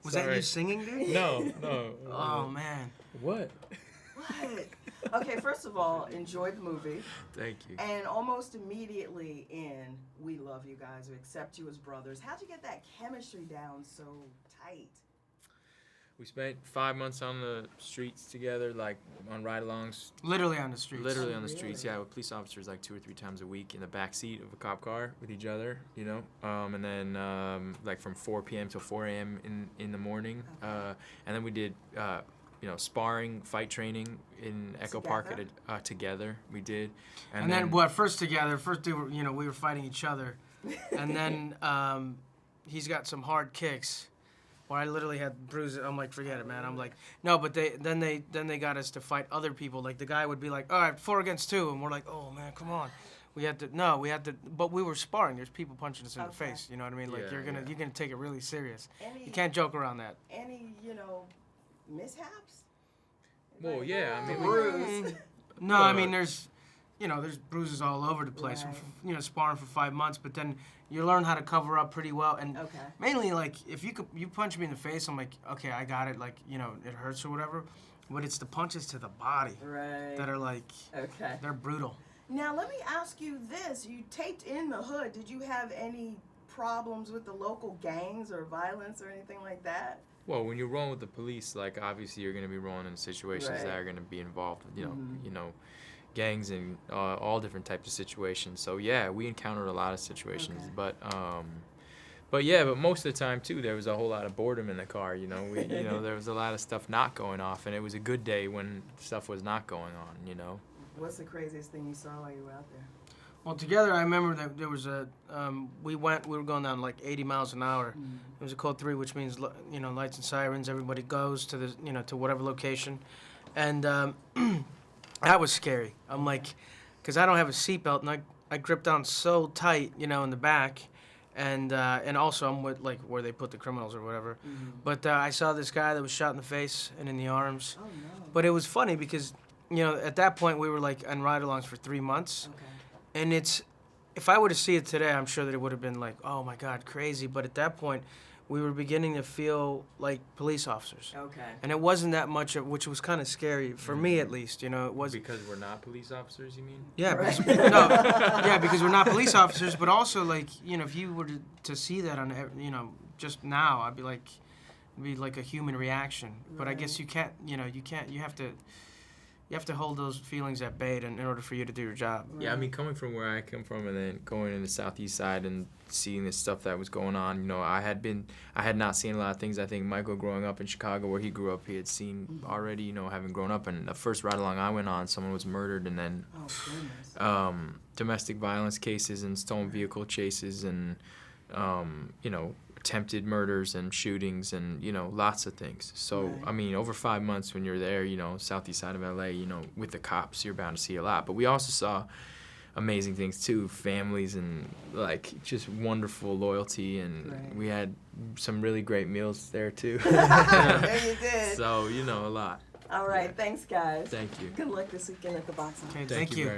Was that you singing, dude? No, no. Oh, man. What? What? Okay, first of all, enjoy the movie. Thank you. And almost immediately we love you guys. We accept you as brothers. How'd you get that chemistry down so tight? We spent 5 months on the streets together, like on ride-alongs. Literally on the streets. Literally on the Really? streets, yeah, with police officers like 2 or 3 times a week in the back seat of a cop car with each other, you know, and then like from 4 p.m. till 4 a.m. in the morning, Okay. and then we did sparring, fight training in Echo Park together. We did, And then what? First together. First, we were fighting each other, and then he's got some hard kicks. Where I literally had bruises. I'm like, forget it, man. I'm like, no, but then they got us to fight other people. Like the guy would be like, all right, 4 against 2, and we're like, oh man, come on. We had to, but we were sparring. There's people punching us in the face. You know what I mean? Like Yeah, you're gonna take it really serious. Any, You can't joke around that. Any, mishaps? Well, yeah, I mean, Bruise. No, I mean there's bruises all over the place. Right. Sparring for 5 months, but then you learn how to cover up pretty well. And Okay. mainly, like, if you punch me in the face, I'm like, okay, I got it. Like, it hurts or whatever. But it's the punches to the body Right. that are like, Okay. they're brutal. Now let me ask you this: you taped in the hood. Did you have any problems with the local gangs or violence or anything like that? well, when you're rolling with the police, like obviously you're gonna be rolling in situations Right. that are gonna be involved, gangs and all different types of situations. So yeah, we encountered a lot of situations, Okay. but most of the time too, there was a whole lot of boredom in the car. There was a lot of stuff not going off, and it was a good day when stuff was not going on. What's the craziest thing you saw while you were out there? Well, together, I remember that there was we were going down like 80 miles an hour. It was a code 3, which means, lights and sirens. Everybody goes to to whatever location. And that was scary. I'm like, because I don't have a seatbelt, and I grip down so tight, in the back. And also I'm with, like, where they put the criminals or whatever. But I saw this guy that was shot in the face and in the arms. Oh no. But it was funny because, at that point we were like on ride-alongs for 3 months. Okay. And if I were to see it today, I'm sure that it would have been like, oh my God, crazy. But at that point, we were beginning to feel like police officers. Okay. And it wasn't that much, which was kind of scary, for me at least, It was. Because we're not police officers, you mean? Yeah, Right. because we're not police officers, but also, like, if you were to see that on, just now, I'd be like, it'd be like a human reaction. But I guess you can't, you have to hold those feelings at bay in order for you to do your job. Yeah, I mean, coming from where I come from and then going in the southeast side and seeing this stuff that was going on, I had not seen a lot of things. I think Michael, growing up in Chicago where he grew up, he had seen already, having grown up. And the first ride-along I went on, someone was murdered, and then Oh goodness. domestic violence cases and stolen vehicle chases and, attempted murders and shootings and, lots of things. So, Right. I mean, over 5 months when you're there, southeast side of LA, with the cops, you're bound to see a lot. But we also saw amazing things too, families and, like, just wonderful loyalty. And Right. we had some really great meals there too. There you did. So, a lot. All right. Thanks, guys. Thank you. Good luck this weekend at the box office. Okay, Thank you very much.